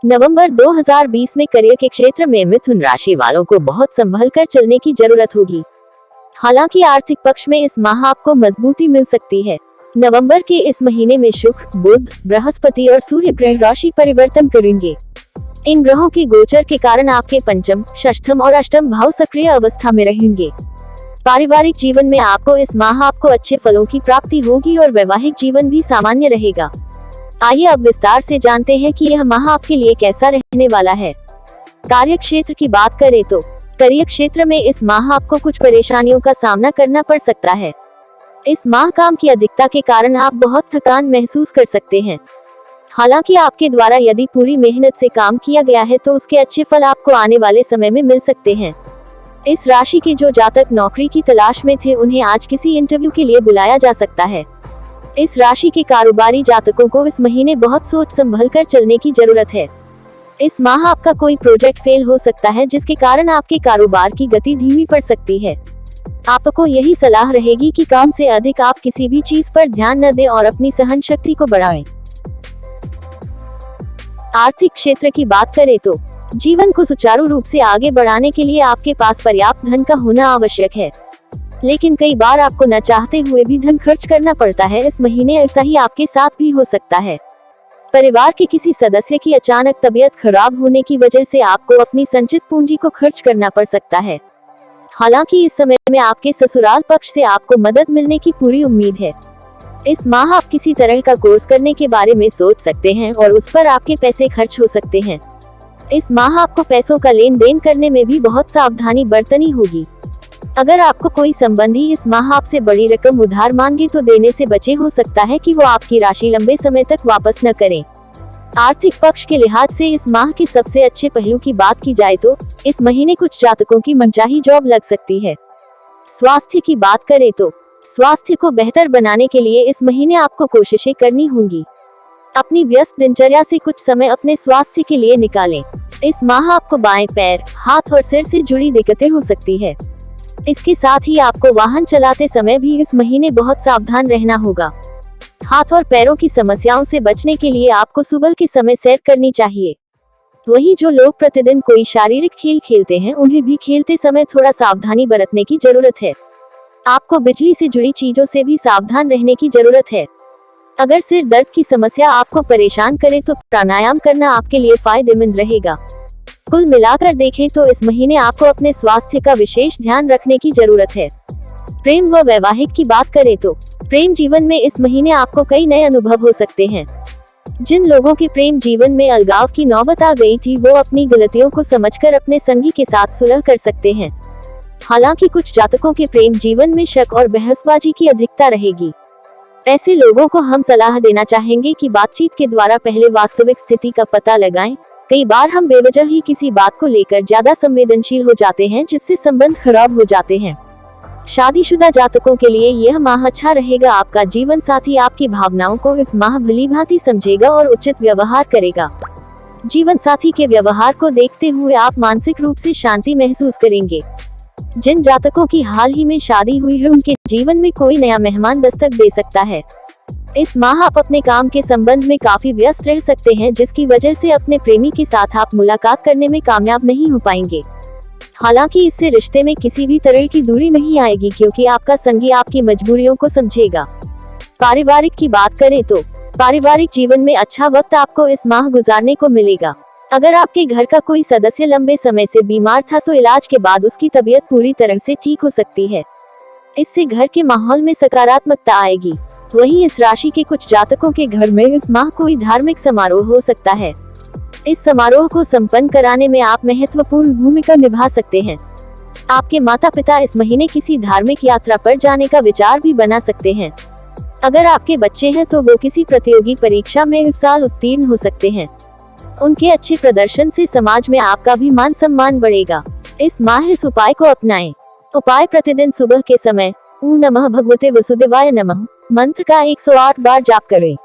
नवंबर 2020 में करियर के क्षेत्र में मिथुन राशि वालों को बहुत संभल कर चलने की जरूरत होगी। हालांकि आर्थिक पक्ष में इस माह आपको मजबूती मिल सकती है। नवंबर के इस महीने में शुक्र, बुध, बृहस्पति और सूर्य ग्रह राशि परिवर्तन करेंगे। इन ग्रहों के गोचर के कारण आपके पंचम, षष्ठम और अष्टम भाव सक्रिय अवस्था में रहेंगे। पारिवारिक जीवन में इस माह आपको अच्छे फलों की प्राप्ति होगी और वैवाहिक जीवन भी सामान्य रहेगा। आइए अब विस्तार से जानते हैं कि यह माह आपके लिए कैसा रहने वाला है। कार्य क्षेत्र की बात करें तो करियर क्षेत्र में इस माह आपको कुछ परेशानियों का सामना करना पड़ सकता है। इस माह काम की अधिकता के कारण आप बहुत थकान महसूस कर सकते हैं। हालांकि आपके द्वारा यदि पूरी मेहनत से काम किया गया है तो उसके अच्छे फल आपको आने वाले समय में मिल सकते हैं। इस राशि के जो जातक नौकरी की तलाश में थे उन्हें आज किसी इंटरव्यू के लिए बुलाया जा सकता है। इस राशि के कारोबारी जातकों को इस महीने बहुत सोच संभल कर चलने की जरूरत है। इस माह आपका कोई प्रोजेक्ट फेल हो सकता है जिसके कारण आपके कारोबार की गति धीमी पड़ सकती है। आपको यही सलाह रहेगी कि काम से अधिक आप किसी भी चीज पर ध्यान न दें और अपनी सहन शक्ति को बढ़ाएं। आर्थिक क्षेत्र की बात करें तो जीवन को सुचारू रूप से आगे बढ़ाने के लिए आपके पास पर्याप्त धन का होना आवश्यक है, लेकिन कई बार आपको न चाहते हुए भी धन खर्च करना पड़ता है। इस महीने ऐसा ही आपके साथ भी हो सकता है। परिवार के किसी सदस्य की अचानक तबीयत खराब होने की वजह से आपको अपनी संचित पूंजी को खर्च करना पड़ सकता है। हालांकि इस समय में आपके ससुराल पक्ष से आपको मदद मिलने की पूरी उम्मीद है। इस माह आप किसी तरह का कोर्स करने के बारे में सोच सकते हैं और उस पर आपके पैसे खर्च हो सकते हैं। इस माह आपको पैसों का लेन देन करने में भी बहुत सावधानी बरतनी होगी। अगर आपको कोई संबंधी इस माह आपसे बड़ी रकम उधार मांगे तो देने से बचे। हो सकता है कि वो आपकी राशि लंबे समय तक वापस न करें। आर्थिक पक्ष के लिहाज से इस माह के सबसे अच्छे पहलू की बात की जाए तो इस महीने कुछ जातकों की मनचाही जॉब लग सकती है। स्वास्थ्य की बात करें तो स्वास्थ्य को बेहतर बनाने के लिए इस महीने आपको कोशिशें करनी होंगी। अपनी व्यस्त दिनचर्या से कुछ समय अपने स्वास्थ्य के लिए निकालें। इस माह आपको बाएं पैर, हाथ और सिर से जुड़ी दिक्कतें हो सकती है। इसके साथ ही आपको वाहन चलाते समय भी इस महीने बहुत सावधान रहना होगा। हाथ और पैरों की समस्याओं से बचने के लिए आपको सुबह के समय सैर करनी चाहिए। वहीं जो लोग प्रतिदिन कोई शारीरिक खेल खेलते हैं उन्हें भी खेलते समय थोड़ा सावधानी बरतने की जरूरत है। आपको बिजली से जुड़ी चीजों से भी सावधान रहने की जरूरत है। अगर सिर दर्द की समस्या आपको परेशान करे तो प्राणायाम करना आपके लिए फायदेमंद रहेगा। कुल मिलाकर देखें तो इस महीने आपको अपने स्वास्थ्य का विशेष ध्यान रखने की जरूरत है। प्रेम व वैवाहिक की बात करें तो प्रेम जीवन में इस महीने आपको कई नए अनुभव हो सकते हैं। जिन लोगों के प्रेम जीवन में अलगाव की नौबत आ गई थी वो अपनी गलतियों को समझकर अपने संगी के साथ सुलह कर सकते हैं। हालांकि कुछ जातकों के प्रेम जीवन में शक और बहसबाजी की अधिकता रहेगी। ऐसे लोगों को हम सलाह देना चाहेंगे कि बातचीत के द्वारा पहले वास्तविक स्थिति का पता लगाएं। कई बार हम बेवजह ही किसी बात को लेकर ज्यादा संवेदनशील हो जाते हैं जिससे संबंध खराब हो जाते हैं। शादीशुदा जातकों के लिए यह माह अच्छा रहेगा। आपका जीवन साथी आपकी भावनाओं को इस माह भलीभांति समझेगा और उचित व्यवहार करेगा। जीवन साथी के व्यवहार को देखते हुए आप मानसिक रूप से शांति महसूस करेंगे। जिन जातकों की हाल ही में शादी हुई है उनके जीवन में कोई नया मेहमान दस्तक दे सकता है। इस माह आप अपने काम के संबंध में काफी व्यस्त रह सकते हैं जिसकी वजह से अपने प्रेमी के साथ आप मुलाकात करने में कामयाब नहीं हो पाएंगे। हालांकि इससे रिश्ते में किसी भी तरह की दूरी नहीं आएगी क्योंकि आपका संगी आपकी मजबूरियों को समझेगा। पारिवारिक की बात करें तो पारिवारिक जीवन में अच्छा वक्त आपको इस माह गुजारने को मिलेगा। अगर आपके घर का कोई सदस्य लंबे समय से बीमार था तो इलाज के बाद उसकी तबीयत पूरी तरह से ठीक हो सकती है। इससे घर के माहौल में सकारात्मकता आएगी। वहीं इस राशि के कुछ जातकों के घर में इस माह कोई धार्मिक समारोह हो सकता है। इस समारोह को संपन्न कराने में आप महत्वपूर्ण भूमिका निभा सकते हैं। आपके माता पिता इस महीने किसी धार्मिक यात्रा पर जाने का विचार भी बना सकते हैं। अगर आपके बच्चे हैं तो वो किसी प्रतियोगी परीक्षा में इस साल उत्तीर्ण हो सकते हैं। उनके अच्छे प्रदर्शन से समाज में आपका भी मान सम्मान बढ़ेगा। इस माह इस उपाय को अपनाएं। उपाय प्रतिदिन सुबह के समय ओम नमः भगवते वसुदेवाय नमः मंत्र का 108 बार जाप करें।